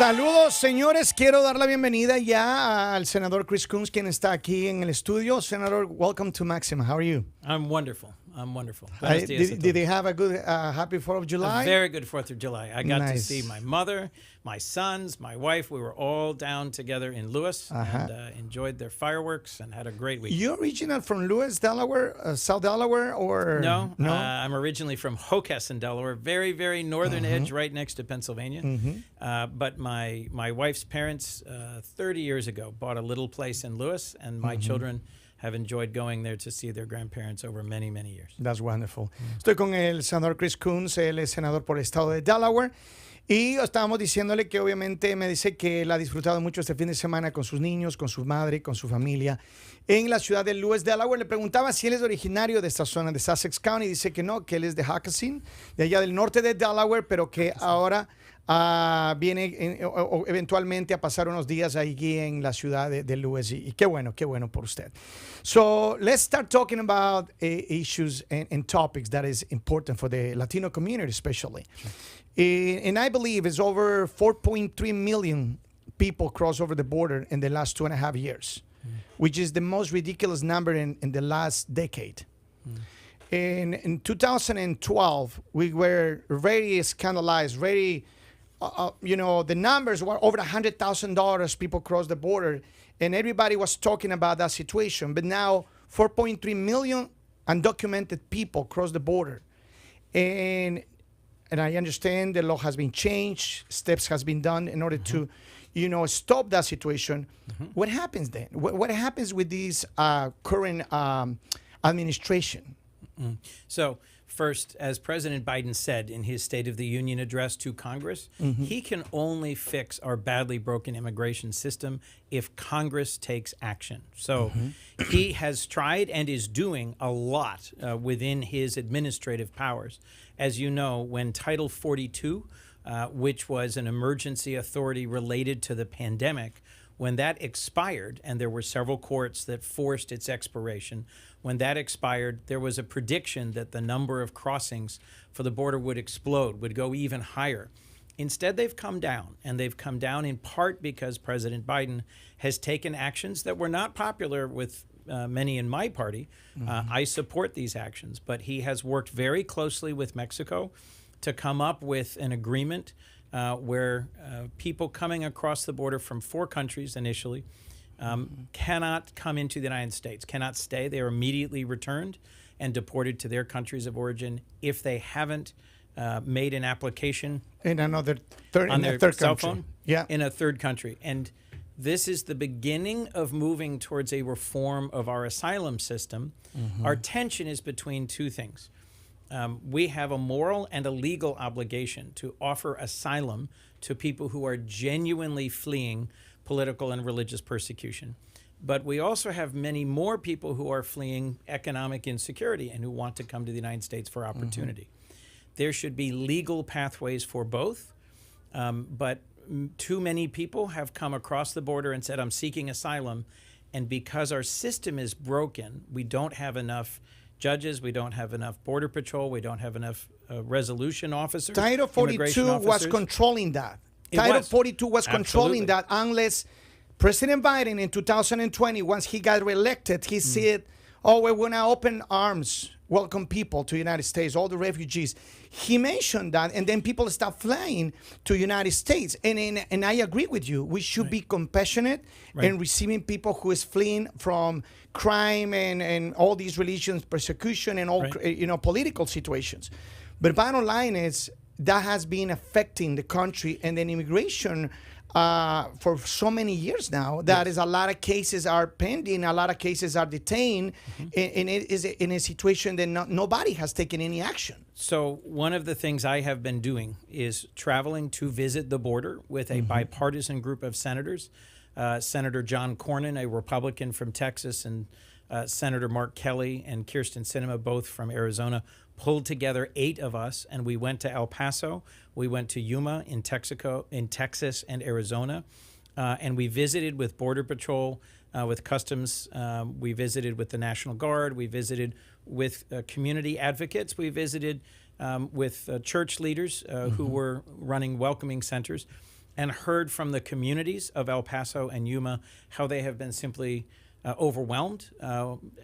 Saludos, señores. Quiero dar la bienvenida ya al senador Chris Coons, quien está aquí en el estudio. Senator, welcome to Maxima. How are you? I'm wonderful. Did they have a good, happy 4th of July? A very good 4th of July. I got to Nice. see my mother, my sons, my wife. We were all down together in Lewis and enjoyed their fireworks and had a great week. You're original from Lewis, Delaware, South Delaware, or? No, I'm originally from Hockessin, Delaware, very, very northern edge, right next to Pennsylvania. But my wife's parents, 30 years ago, bought a little place in Lewis, and my children have enjoyed going there to see their grandparents over many, many years. That's wonderful. Estoy con el senador Chris Coons, él es senador por el estado de Delaware. Y estábamos diciéndole que obviamente me dice que él ha disfrutado mucho este fin de semana con sus niños, con su madre, con su familia en la ciudad de Lewis, Delaware. Le preguntaba si él es originario de esta zona de Sussex County. Dice que no, que él es de Hockessin, de allá del norte de Delaware, pero que ahora viene eventualmente a pasar unos días allí en la ciudad de Lewis. Y qué bueno por usted. So let's start talking about issues and topics that is important for the Latino community especially. Sure. And I believe it's over 4.3 million people cross over the border in the last 2.5 years, which is the most ridiculous number in the last decade. In 2012, we were very scandalized, very, the numbers were over $100,000 people crossed the border, and everybody was talking about that situation. But now 4.3 million undocumented people cross the border. And I understand the law has been changed, steps has been done in order to, stop that situation. What happens then? What happens with this current administration? So first, as President Biden said in his State of the Union address to Congress, he can only fix our badly broken immigration system if Congress takes action. So he has tried and is doing a lot within his administrative powers. As you know, when Title 42, which was an emergency authority related to the pandemic, when that expired, and there were several courts that forced its expiration, when that expired, there was a prediction that the number of crossings for the border would explode, would go even higher. Instead, they've come down, and they've come down in part because President Biden has taken actions that were not popular with many in my party. I support these actions, but he has worked very closely with Mexico to come up with an agreement where people coming across the border from 4 countries initially cannot come into the United States, cannot stay. They are immediately returned and deported to their countries of origin if they haven't made an application in another third, on in their a third cell country. phone in a third country. And this is the beginning of moving towards a reform of our asylum system. Our tension is between 2 things. We have a moral and a legal obligation to offer asylum to people who are genuinely fleeing political and religious persecution. But we also have many more people who are fleeing economic insecurity and who want to come to the United States for opportunity. There should be legal pathways for both, but too many people have come across the border and said, I'm seeking asylum. And because our system is broken, we don't have enough judges, we don't have enough border patrol, we don't have enough resolution officers. Title 42 was controlling that. Title 42 was controlling that unless President Biden in 2020, once he got reelected, he said, we're going to open arms, welcome people to the United States, all the refugees. He mentioned that, and then people start flying to the United States. And I agree with you. We should be compassionate in receiving people who is fleeing from crime and all these religions, persecution, and all political situations. But bottom line is that has been affecting the country and then immigration for so many years now. That is, a lot of cases are pending, a lot of cases are detained, and it is in a situation that nobody has taken any action. So one of the things I have been doing is traveling to visit the border with a bipartisan group of senators. Senator John Cornyn, a Republican from Texas, and Senator Mark Kelly and Kyrsten Sinema, both from Arizona, pulled together 8 of us, and we went to El Paso. We went to Yuma in Texas and Arizona, and we visited with Border Patrol, with Customs. We visited with the National Guard. We visited with community advocates. We visited with church leaders who were running welcoming centers. and heard from the communities of El Paso and Yuma how they have been simply overwhelmed.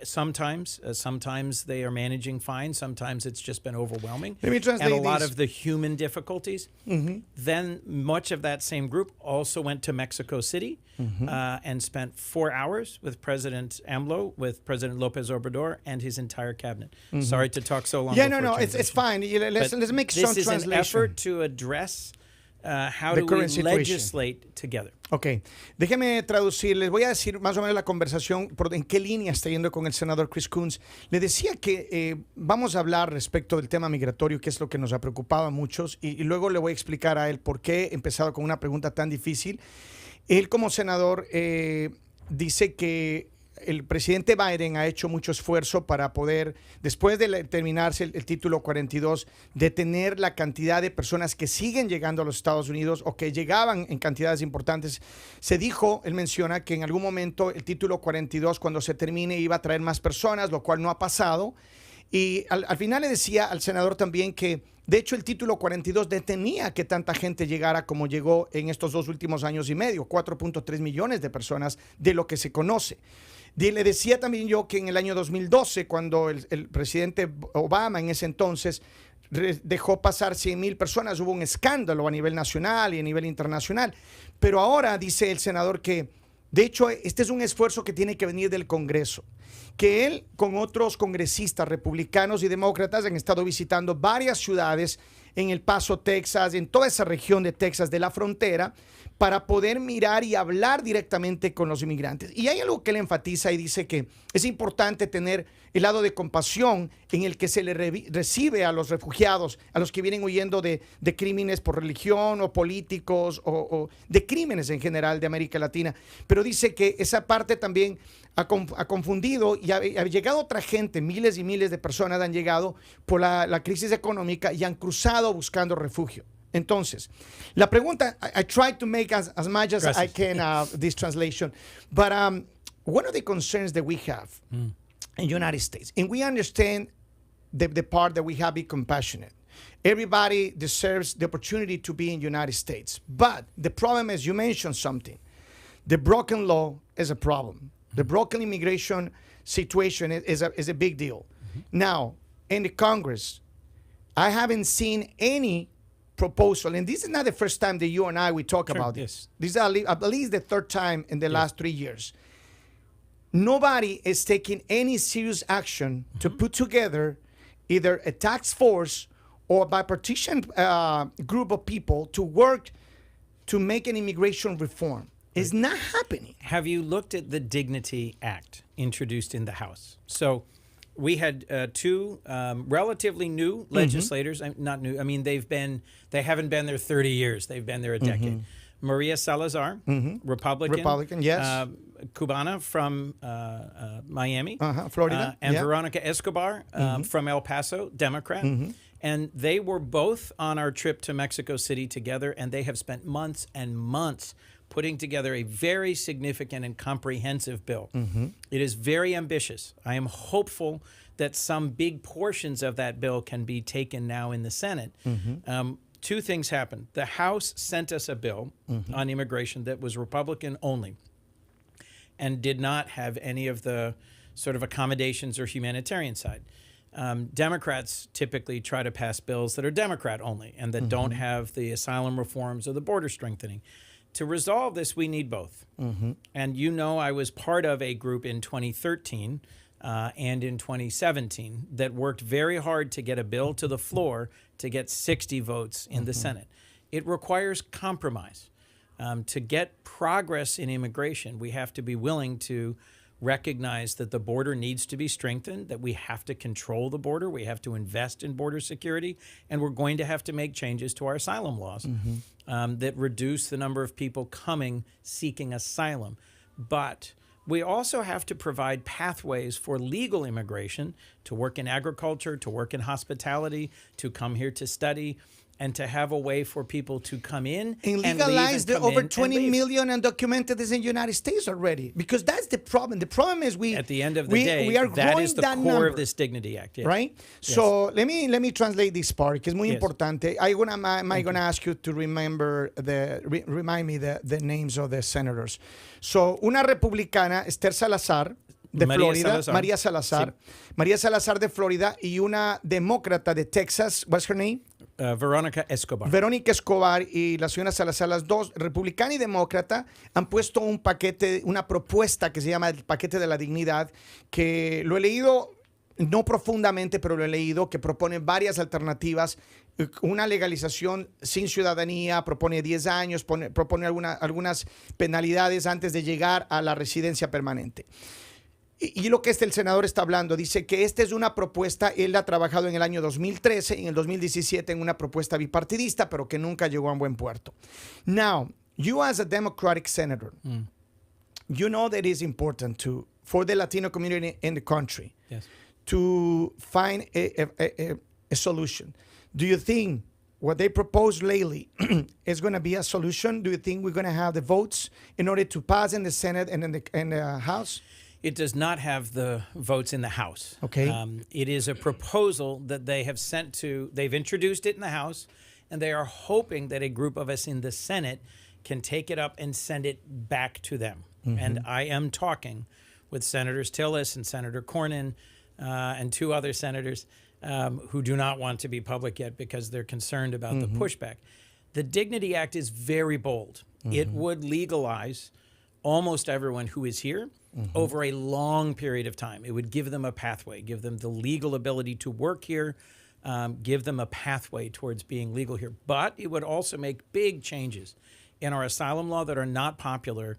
Sometimes they are managing fine. Sometimes it's just been overwhelming. Let me translate and a lot this. of the human difficulties. Then much of that same group also went to Mexico City and spent 4 hours with President AMLO, with President Lopez Obrador, and his entire cabinet. Sorry to talk so long. Yeah, before no, it's transition. fine. Let's make some This is translation. an effort to address how The do we current situation. legislate together. Ok, déjeme traducir, les voy a decir más o menos la conversación, en qué línea está yendo con el senador Chris Coons. Le decía que vamos a hablar respecto del tema migratorio, que es lo que nos ha preocupado a muchos, y luego le voy a explicar a él por qué he empezado con una pregunta tan difícil. Él como senador dice que el presidente Biden ha hecho mucho esfuerzo para poder, después de terminarse el título 42, detener la cantidad de personas que siguen llegando a los Estados Unidos o que llegaban en cantidades importantes. Se dijo, él menciona que en algún momento el título 42, cuando se termine, iba a traer más personas, lo cual no ha pasado. Y al final le decía al senador también que, de hecho, el título 42 detenía que tanta gente llegara como llegó en estos 2 últimos años y medio, 4.3 millones de personas de lo que se conoce. Le decía también yo que en el año 2012, cuando el presidente Obama en ese entonces dejó pasar 100,000 personas, hubo un escándalo a nivel nacional y a nivel internacional. Pero ahora dice el senador que, de hecho, este es un esfuerzo que tiene que venir del Congreso, que él con otros congresistas republicanos y demócratas han estado visitando varias ciudades en El Paso, Texas, en toda esa región de Texas de la frontera, para poder mirar y hablar directamente con los inmigrantes. Y hay algo que él enfatiza y dice que es importante tener el lado de compasión en el que se le recibe a los refugiados, a los que vienen huyendo de crímenes por religión o políticos o de crímenes en general de América Latina. Pero dice que esa parte también ha confundido y ha llegado otra gente, miles y miles de personas han llegado por la crisis económica y han cruzado buscando refugio. Entonces, la pregunta, I tried to make as much as I can this translation, but one of the concerns that we have in the United States, and we understand the part that we have to be compassionate. Everybody deserves the opportunity to be in the United States. But the problem is, you mentioned something. The broken law is a problem. The broken immigration situation is a big deal. Now, in the Congress, I haven't seen any proposal, and this is not the first time that you and we talk about this. This is at least the third time in the last 3 years. Nobody is taking any serious action to put together either a task force or a bipartisan group of people to work to make an immigration reform. It's not happening. Have you looked at the Dignity Act introduced in the House? So we had 2 relatively new legislators. Not new. I mean, they haven't been there 30 years. They've been there a decade. Maria Salazar, Republican, yes. Cubana from Miami, Florida, and Veronica Escobar from El Paso, Democrat. And they were both on our trip to Mexico City together, and they have spent months and months putting together a very significant and comprehensive bill. It is very ambitious. I am hopeful that some big portions of that bill can be taken now in the Senate. 2 things happened. The House sent us a bill on immigration that was Republican only and did not have any of the sort of accommodations or humanitarian side. Democrats typically try to pass bills that are Democrat only and that don't have the asylum reforms or the border strengthening. To resolve this, we need both. And you know, I was part of a group in 2013 and in 2017 that worked very hard to get a bill to the floor to get 60 votes in the Senate. It requires compromise. To get progress in immigration, we have to be willing to recognize that the border needs to be strengthened, that we have to control the border, we have to invest in border security, and we're going to have to make changes to our asylum laws that reduce the number of people coming seeking asylum. But we also have to provide pathways for legal immigration to work in agriculture, to work in hospitality, to come here to study. and to have a way for people to come in and and legalize leave and the come over in and 20 leave. million undocumented is in the United States already. Because that's the problem. The problem is At the end of the day, we are that growing is the that core number, of this Dignity Act. Yes. right? So let me translate this part, que es muy Yes. importante. I'm gonna ask you to remember remind me the names of the senators. So una republicana, Esther Salazar, de María Florida, Salazar. María Salazar, María Salazar de Florida, y una demócrata de Texas, what's her name? Verónica Escobar. Verónica Escobar y la señora Salazar, las dos, republicana y demócrata, han puesto un paquete, una propuesta que se llama el paquete de la dignidad, que lo he leído, no profundamente, pero lo he leído, que propone varias alternativas. Una legalización sin ciudadanía, propone 10 años, propone algunas penalidades antes de llegar a la residencia permanente. Y lo que el senador está hablando, dice que esta es una propuesta, él ha trabajado en el año 2013, en el 2017 en una propuesta bipartidista, pero que nunca llegó a un buen puerto. Now, you as a Democratic senator, you know that it is important for the Latino community in the country Yes. to find a solution. Do you think what they proposed lately is going to be a solution? Do you think we're going to have the votes in order to pass in the Senate and in the House? It does not have the votes in the House. Okay. It is a proposal that they have they've introduced it in the House, and they are hoping that a group of us in the Senate can take it up and send it back to them. And I am talking with Senators Tillis and Senator Cornyn and two other senators who do not want to be public yet because they're concerned about the pushback. The Dignity Act is very bold. It would legalize almost everyone who is here over a long period of time. It would give them a pathway, give them the legal ability to work here, give them a pathway towards being legal here. But it would also make big changes in our asylum law that are not popular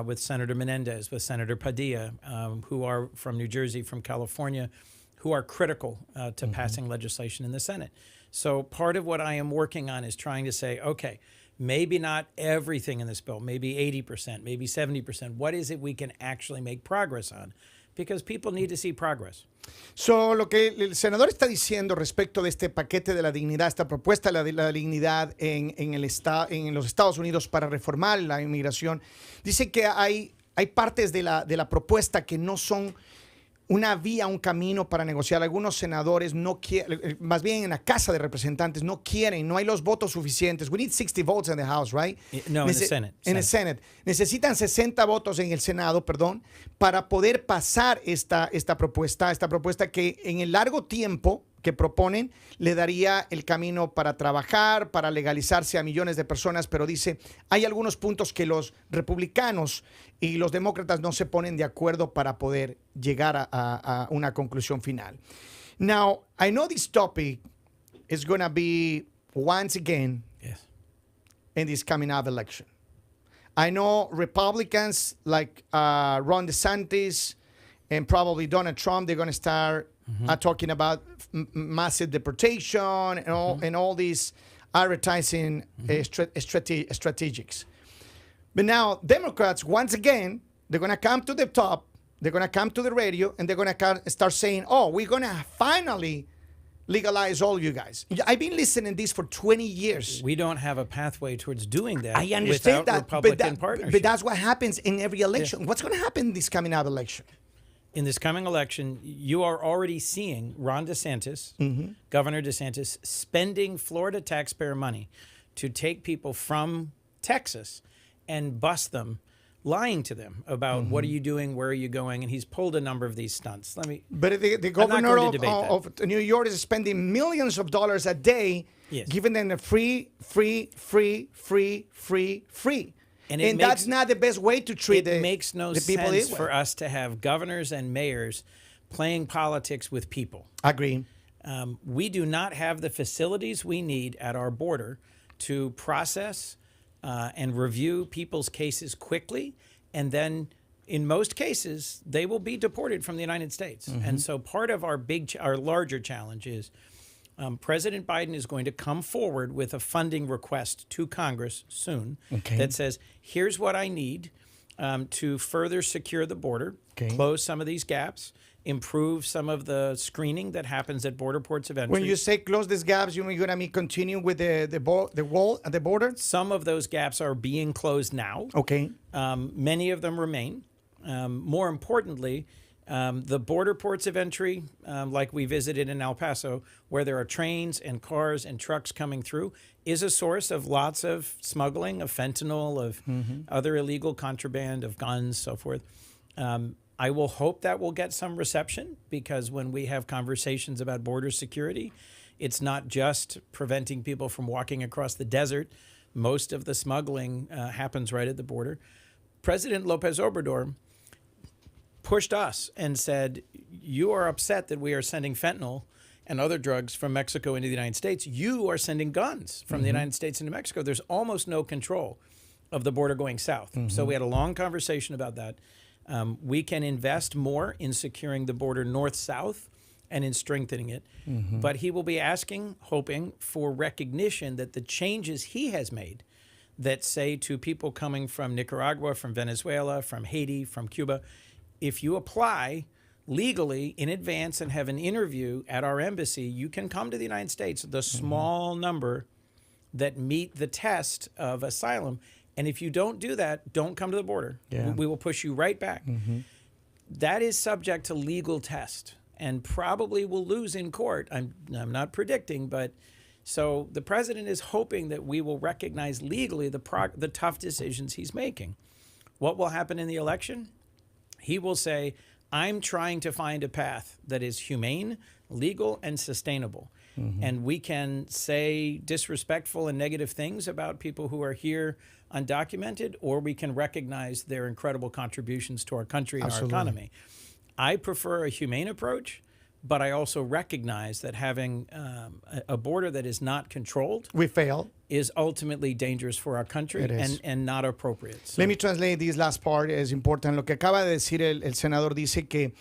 with Senator Menendez, with Senator Padilla, who are from New Jersey, from California, who are critical to passing legislation in the Senate. So part of what I am working on is trying to say, okay, maybe not everything in this bill, maybe 80%, maybe 70%. What is it we can actually make progress on? Because people need to see progress. So, lo que el senador está diciendo respecto de este paquete de la dignidad, esta propuesta de la dignidad en los Estados Unidos para reformar la inmigración, dice que hay partes de la propuesta que no son una vía, un camino para negociar. Algunos senadores no quieren, más bien en la Casa de Representantes no quieren, no hay los votos suficientes. We need 60 votes in the House, right? No, in the Senate. En el Senate. Necesitan 60 votos en el Senado, perdón, para poder pasar esta propuesta que en el largo tiempo que proponen le daría el camino para trabajar, para legalizarse a millones de personas, pero dice, hay algunos puntos que los republicanos y los demócratas no se ponen de acuerdo para poder llegar a una conclusión final. Now, I know this topic is going to be once again in this coming up election. I know Republicans like Ron DeSantis and probably Donald Trump, they're going to start talking about massive deportation and all these advertising strategies. But now Democrats, once again, they're going to come to the top, they're going to come to the radio, and they're going to start saying, oh, we're going to finally legalize all you guys. I've been listening to this for 20 years. We don't have a pathway towards doing that I understand without that, Republican partnership. but that's what happens in every election. What's going to happen in this coming up election? In this coming election, you are already seeing Ron DeSantis, Governor DeSantis, spending Florida taxpayer money to take people from Texas and bus them, lying to them about what are you doing, where are you going, and he's pulled a number of these stunts. But the governor of New York is spending millions of dollars a day, giving them a free. And that's not the best way to treat it makes no sense for us to have governors and mayors playing politics with people. Agree. We do not have the facilities we need at our border to process and review people's cases quickly, and then in most cases they will be deported from the United States. And so part of our larger challenge is President Biden is going to come forward with a funding request to Congress soon that says, here's what I need to further secure the border, close some of these gaps, improve some of the screening that happens at border ports of entry. When you say close these gaps, you're going to continue with the wall at the border? Some of those gaps are being closed now. Okay. Many of them remain. More importantly, the border ports of entry, like we visited in El Paso, where there are trains and cars and trucks coming through, is a source of lots of smuggling, of fentanyl, of other illegal contraband, of guns, so forth. I will hope that will get some reception, because when we have conversations about border security, it's not just preventing people from walking across the desert. Most of the smuggling happens right at the border. President Lopez Obrador pushed us and said, you are upset that we are sending fentanyl and other drugs from Mexico into the United States. You are sending guns from the United States into Mexico. There's almost no control of the border going south. So we had a long conversation about that. We can invest more in securing the border north-south and in strengthening it. But he will be asking, hoping for recognition that the changes he has made that say to people coming from Nicaragua, from Venezuela, from Haiti, from Cuba, if you apply legally in advance and have an interview at our embassy, you can come to the United States, the small number that meet the test of asylum. And if you don't do that, don't come to the border. Yeah. We will push you right back. That is subject to legal test and probably will lose in court. I'm not predicting, but so the president is hoping that we will recognize legally the tough decisions he's making. What will happen in the election? He will say, I'm trying to find a path that is humane, legal, and sustainable. And we can say disrespectful and negative things about people who are here undocumented, or we can recognize their incredible contributions to our country and our economy. I prefer a humane approach, but I also recognize that having a border that is not controlled is ultimately dangerous for our country and not appropriate. So. Let me translate this last part, es important. Lo que acaba de decir el senador dice que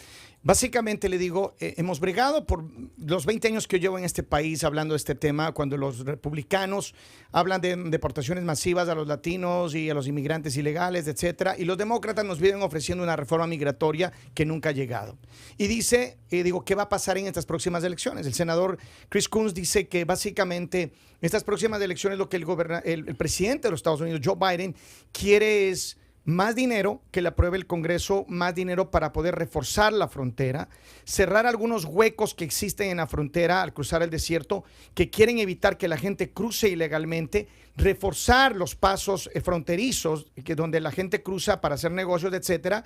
básicamente le digo, hemos bregado por los 20 años que yo llevo en este país hablando de este tema, cuando los republicanos hablan de deportaciones masivas a los latinos y a los inmigrantes ilegales, etcétera, y los demócratas nos vienen ofreciendo una reforma migratoria que nunca ha llegado. Y dice, digo, ¿qué va a pasar en estas próximas elecciones? El senador Chris Coons dice que básicamente estas próximas elecciones lo que el presidente de los Estados Unidos, Joe Biden, quiere es más dinero que le apruebe el Congreso, más dinero para poder reforzar la frontera, cerrar algunos huecos que existen en la frontera al cruzar el desierto, que quieren evitar que la gente cruce ilegalmente, reforzar los pasos fronterizos donde la gente cruza para hacer negocios, etcétera,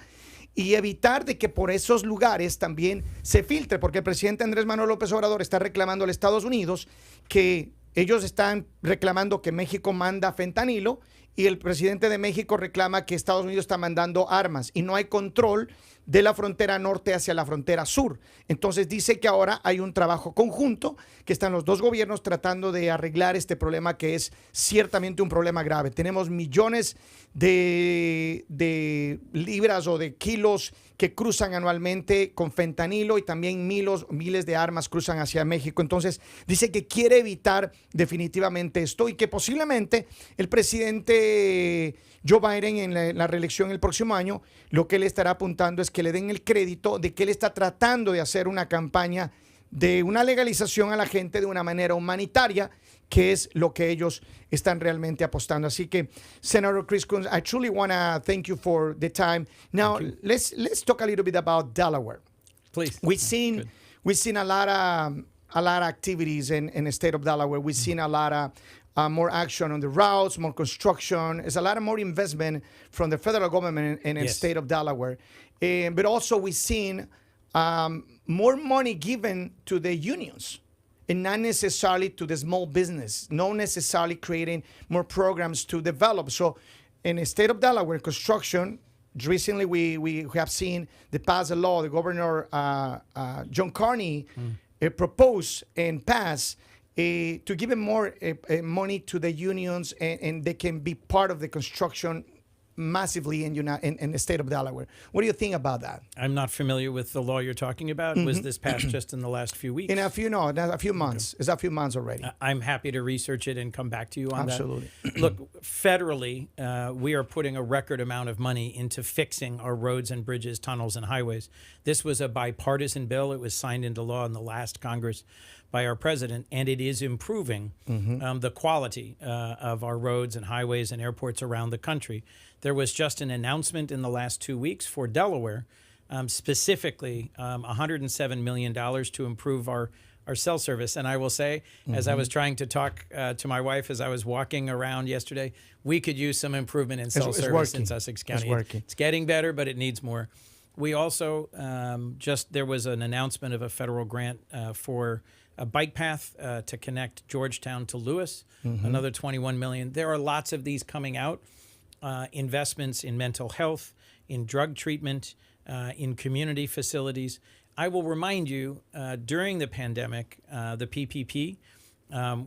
y evitar de que por esos lugares también se filtre, porque el presidente Andrés Manuel López Obrador está reclamando a los Estados Unidos que ellos están reclamando que México manda fentanilo, y el presidente de México reclama que Estados Unidos está mandando armas y no hay control de la frontera norte hacia la frontera sur. Entonces dice que ahora hay un trabajo conjunto, que están los dos gobiernos tratando de arreglar este problema que es ciertamente un problema grave. Tenemos millones de libras o de kilos que cruzan anualmente con fentanilo y también miles de armas cruzan hacia México. Entonces dice que quiere evitar definitivamente esto y que posiblemente el presidente Joe Biden en la reelección el próximo año, lo que él estará apuntando es que le den el crédito de que él está tratando de hacer una campaña de una legalización a la gente de una manera humanitaria, que es lo que ellos están realmente apostando. Así que, Senator Chris Coons, I truly want to thank you for the time. Now, let's talk a little bit about Delaware. Please. We've seen a lot of activities in the state of Delaware. We've seen a lot of more action on the routes, more construction. There's a lot of more investment from the federal government in the state of Delaware. But also we've seen more money given to the unions and not necessarily to the small business, not necessarily creating more programs to develop. So in the state of Delaware, construction, recently we have seen the pass a law, the governor John Carney proposed and passed to give more money to the unions and they can be part of the construction massively in the state of Delaware. What do you think about that? I'm not familiar with the law you're talking about. Was this passed just in the last few weeks? In a few months. It's a few months already. I'm happy to research it and come back to you on Absolutely. that. Look, federally, we are putting a record amount of money into fixing our roads and bridges, tunnels, and highways. This was a bipartisan bill. It was signed into law in the last Congress by our president, and it is improving the quality of our roads and highways and airports around the country. There was just an announcement in the last 2 weeks for Delaware, specifically $107 million to improve our cell service. And I will say, as I was trying to talk to my wife as I was walking around yesterday, we could use some improvement in cell service in Sussex County. It's getting better, but it needs more. We also there was an announcement of a federal grant for a bike path to connect Georgetown to Lewis, another $21 million. There are lots of these coming out. Investments in mental health, in drug treatment, in community facilities. I will remind you, during the pandemic, the PPP,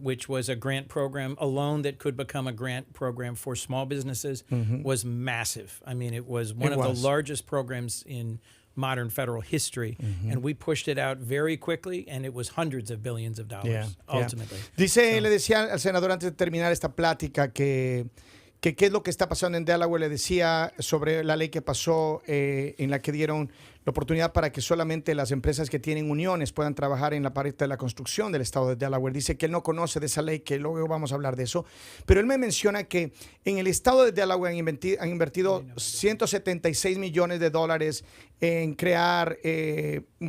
which was a grant program, a loan that could become a grant program for small businesses, was massive. I mean, it was one of the largest programs in modern federal history, and we pushed it out very quickly, and it was hundreds of billions of dollars, ultimately. Le decía al senador antes de terminar esta plática que qué es lo que está pasando en Delaware. Le decía sobre la ley que pasó en la que dieron la oportunidad para que solamente las empresas que tienen uniones puedan trabajar en la parte de la construcción del estado de Delaware. Dice que él no conoce de esa ley, que luego vamos a hablar de eso, pero él me menciona que en el estado de Delaware han invertido $176 millones en crear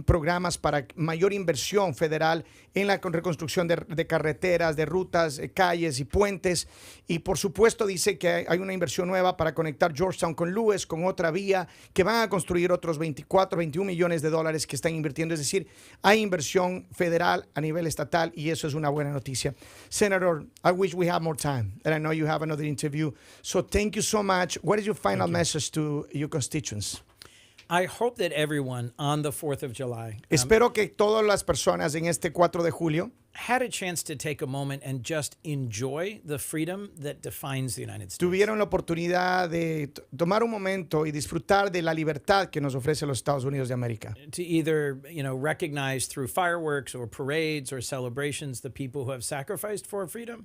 programas para mayor inversión federal en la reconstrucción de carreteras, de rutas, calles y puentes. Y por supuesto dice que hay una inversión nueva para conectar Georgetown con Lewis, con otra vía, que van a construir otros 21 millones de dólares que están invirtiendo. Es decir, hay inversión federal a nivel estatal y eso es una buena noticia. Senator, I wish we had more time, and I know you have another interview. So thank you so much. What is your final message to your constituents? I hope that everyone on the 4th of July Espero que todas las personas en este 4 de julio had a chance to take a moment and just enjoy the freedom that defines the United States. tuvieron la oportunidad de tomar un momento y disfrutar de la libertad que nos ofrece los Estados Unidos de América. To either, recognize through fireworks or parades or celebrations the people who have sacrificed for freedom,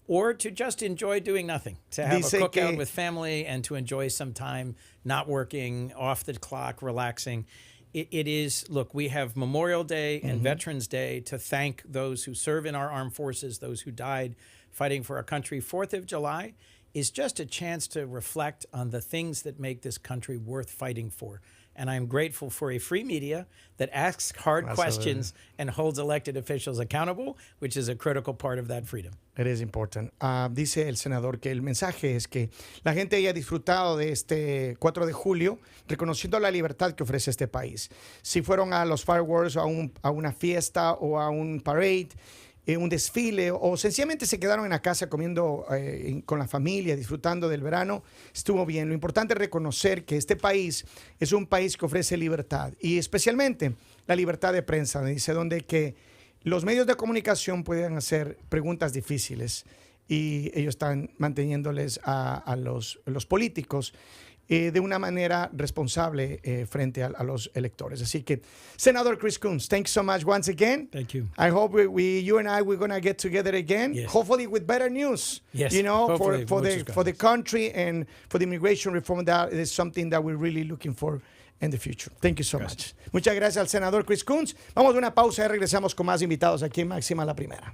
or to just enjoy doing nothing, to have a cookout with family and to enjoy some time not working, off the clock, relaxing. It is, look, we have Memorial Day and Veterans Day to thank those who serve in our armed forces, those who died fighting for our country. 4th of July is just a chance to reflect on the things that make this country worth fighting for. And I'm grateful for a free media that asks hard questions and holds elected officials accountable, which is a critical part of that freedom. It is important. Dice el senador que el mensaje es que la gente haya disfrutado de este 4 de julio, reconociendo la libertad que ofrece este país. Si fueron a los fireworks, a una fiesta o a un parade, un desfile, o sencillamente se quedaron en la casa comiendo con la familia, disfrutando del verano, estuvo bien. Lo importante es reconocer que este país es un país que ofrece libertad, y especialmente la libertad de prensa, dice, donde que los medios de comunicación pueden hacer preguntas difíciles y ellos están manteniéndoles a los políticos de una manera responsable frente a los electores. Así que, Senador Chris Coons, thanks so much once again. Thank you. I hope you and I, we're going to get together again, hopefully with better news. Yes, for the country and for the immigration reform. That is something that we're really looking for in the future. Thank you so much. Muchas gracias al senador Chris Coons. Vamos a una pausa y regresamos con más invitados aquí en Máxima la Primera.